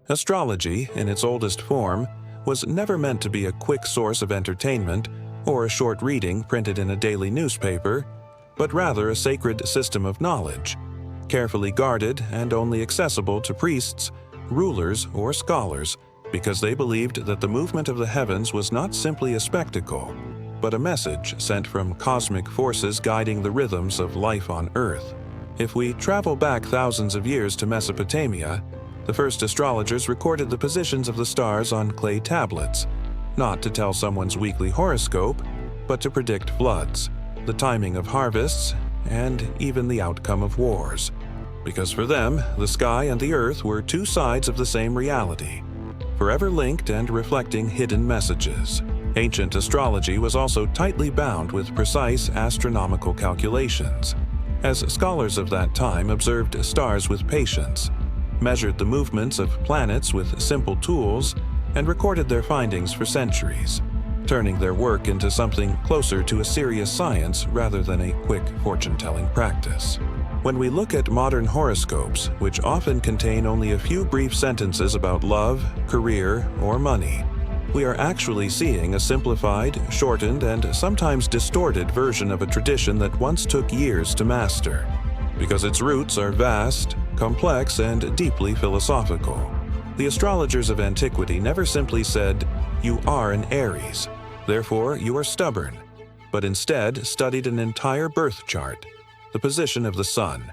Astrology, in its oldest form, was never meant to be a quick source of entertainment or a short reading printed in a daily newspaper, but rather a sacred system of knowledge, carefully guarded and only accessible to priests, rulers, or scholars, because they believed that the movement of the heavens was not simply a spectacle, but a message sent from cosmic forces guiding the rhythms of life on Earth. If we travel back thousands of years to Mesopotamia, the first astrologers recorded the positions of the stars on clay tablets, not to tell someone's weekly horoscope, but to predict floods, the timing of harvests, and even the outcome of wars. Because for them, the sky and the earth were two sides of the same reality, forever linked and reflecting hidden messages. Ancient astrology was also tightly bound with precise astronomical calculations, as scholars of that time observed stars with patience, measured the movements of planets with simple tools, and recorded their findings for centuries, turning their work into something closer to a serious science rather than a quick fortune-telling practice. When we look at modern horoscopes, which often contain only a few brief sentences about love, career, or money, we are actually seeing a simplified, shortened, and sometimes distorted version of a tradition that once took years to master, because its roots are vast, complex, and deeply philosophical. The astrologers of antiquity never simply said, "You are an Aries, therefore you are stubborn," but instead studied an entire birth chart, the position of the sun,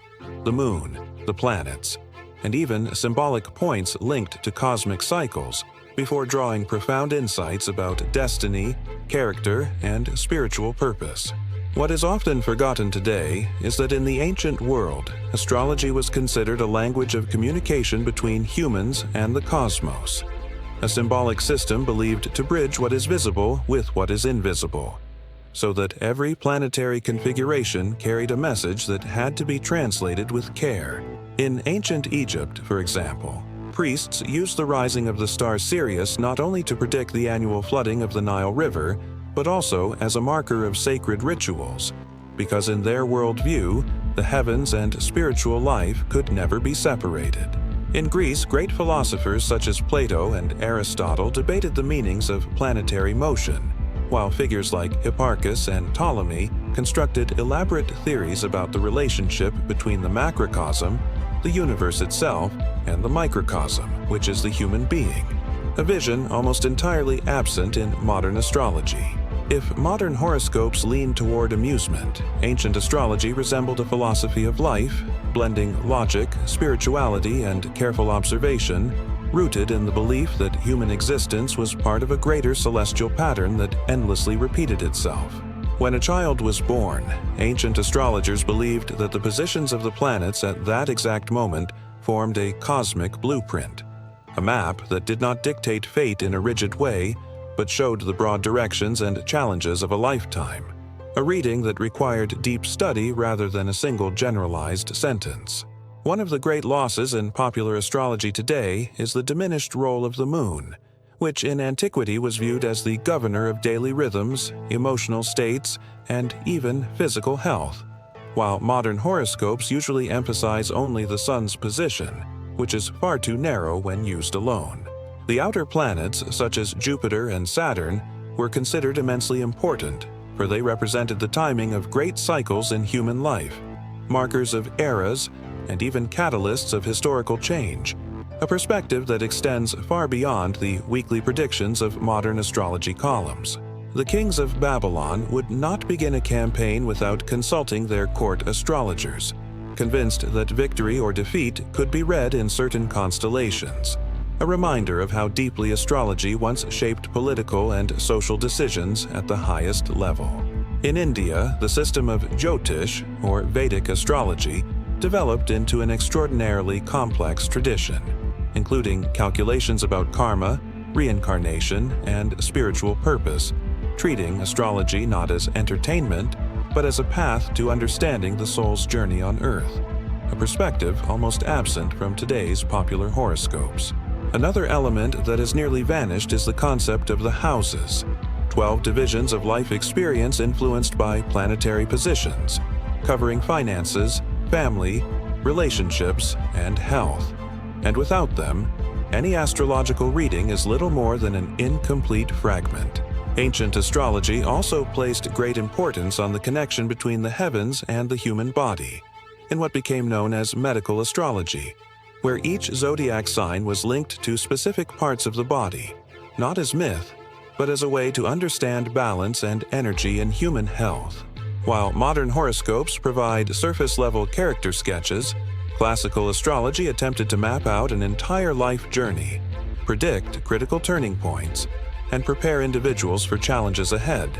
the moon, the planets, and even symbolic points linked to cosmic cycles, before drawing profound insights about destiny, character, and spiritual purpose. What is often forgotten today is that in the ancient world, astrology was considered a language of communication between humans and the cosmos, a symbolic system believed to bridge what is visible with what is invisible, so that every planetary configuration carried a message that had to be translated with care. In ancient Egypt, for example, priests used the rising of the star Sirius not only to predict the annual flooding of the Nile River, but also as a marker of sacred rituals, because in their worldview, the heavens and spiritual life could never be separated. In Greece, great philosophers such as Plato and Aristotle debated the meanings of planetary motion, while figures like Hipparchus and Ptolemy constructed elaborate theories about the relationship between the macrocosm, the universe itself, and the microcosm, which is the human being, a vision almost entirely absent in modern astrology. If modern horoscopes lean toward amusement, ancient astrology resembled a philosophy of life, blending logic, spirituality, and careful observation, rooted in the belief that human existence was part of a greater celestial pattern that endlessly repeated itself. When a child was born, ancient astrologers believed that the positions of the planets at that exact moment formed a cosmic blueprint, a map that did not dictate fate in a rigid way, but showed the broad directions and challenges of a lifetime, a reading that required deep study rather than a single generalized sentence. One of the great losses in popular astrology today is the diminished role of the moon, which in antiquity was viewed as the governor of daily rhythms, emotional states, and even physical health, while modern horoscopes usually emphasize only the sun's position, which is far too narrow when used alone. The outer planets, such as Jupiter and Saturn, were considered immensely important, for they represented the timing of great cycles in human life, markers of eras, and even catalysts of historical change, a perspective that extends far beyond the weekly predictions of modern astrology columns. The kings of Babylon would not begin a campaign without consulting their court astrologers, convinced that victory or defeat could be read in certain constellations, a reminder of how deeply astrology once shaped political and social decisions at the highest level. In India, the system of Jyotish, or Vedic astrology, developed into an extraordinarily complex tradition, including calculations about karma, reincarnation, and spiritual purpose, treating astrology not as entertainment, but as a path to understanding the soul's journey on Earth, a perspective almost absent from today's popular horoscopes. Another element that has nearly vanished is the concept of the houses, 12 divisions of life experience influenced by planetary positions, covering finances, family, relationships, and health. And without them, any astrological reading is little more than an incomplete fragment. Ancient astrology also placed great importance on the connection between the heavens and the human body, in what became known as medical astrology, where each zodiac sign was linked to specific parts of the body, not as myth, but as a way to understand balance and energy in human health. While modern horoscopes provide surface-level character sketches, classical astrology attempted to map out an entire life journey, predict critical turning points, and prepare individuals for challenges ahead,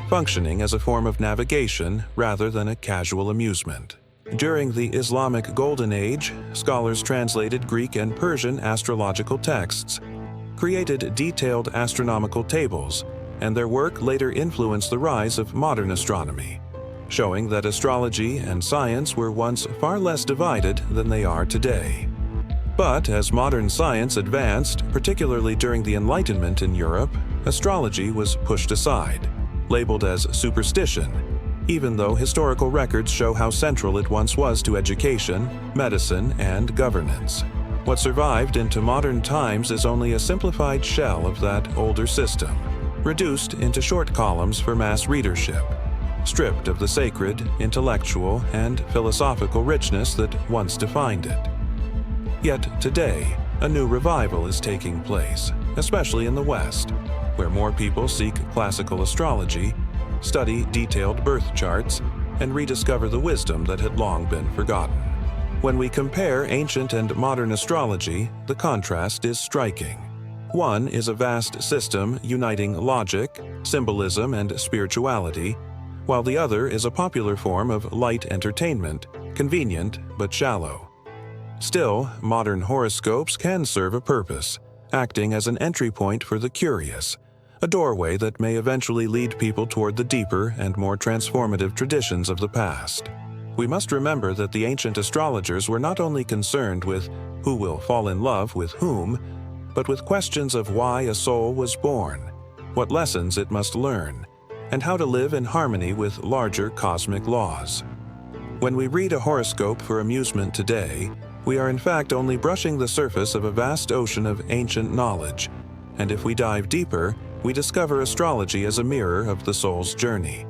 functioning as a form of navigation rather than a casual amusement. During the Islamic Golden Age, scholars translated Greek and Persian astrological texts, created detailed astronomical tables, and their work later influenced the rise of modern astronomy, showing that astrology and science were once far less divided than they are today. But as modern science advanced, particularly during the Enlightenment in Europe, astrology was pushed aside, labeled as superstition, even though historical records show how central it once was to education, medicine, and governance. What survived into modern times is only a simplified shell of that older system, reduced into short columns for mass readership, stripped of the sacred, intellectual, and philosophical richness that once defined it. Yet today, a new revival is taking place, especially in the West, where more people seek classical astrology, study detailed birth charts, and rediscover the wisdom that had long been forgotten. When we compare ancient and modern astrology, the contrast is striking. One is a vast system uniting logic, symbolism, and spirituality, while the other is a popular form of light entertainment, convenient but shallow. Still, modern horoscopes can serve a purpose, acting as an entry point for the curious, a doorway that may eventually lead people toward the deeper and more transformative traditions of the past. We must remember that the ancient astrologers were not only concerned with who will fall in love with whom, but with questions of why a soul was born, what lessons it must learn, and how to live in harmony with larger cosmic laws. When we read a horoscope for amusement today, we are in fact only brushing the surface of a vast ocean of ancient knowledge, and if we dive deeper, we discover astrology as a mirror of the soul's journey,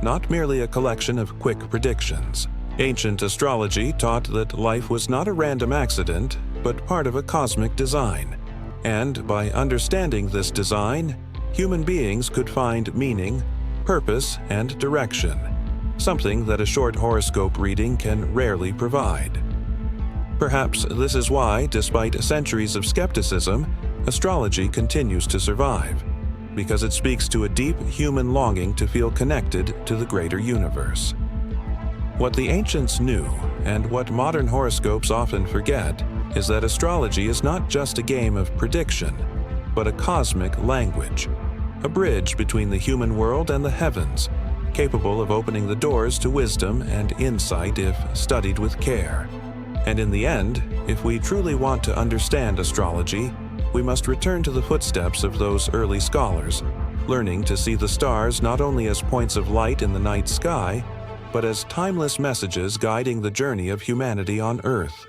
not merely a collection of quick predictions. Ancient astrology taught that life was not a random accident, but part of a cosmic design, and by understanding this design, human beings could find meaning, purpose, and direction, something that a short horoscope reading can rarely provide. Perhaps this is why, despite centuries of skepticism, astrology continues to survive, because it speaks to a deep human longing to feel connected to the greater universe. What the ancients knew, and what modern horoscopes often forget, is that astrology is not just a game of prediction, but a cosmic language, a bridge between the human world and the heavens, capable of opening the doors to wisdom and insight if studied with care. And in the end, if we truly want to understand astrology, we must return to the footsteps of those early scholars, learning to see the stars not only as points of light in the night sky, but as timeless messages guiding the journey of humanity on Earth.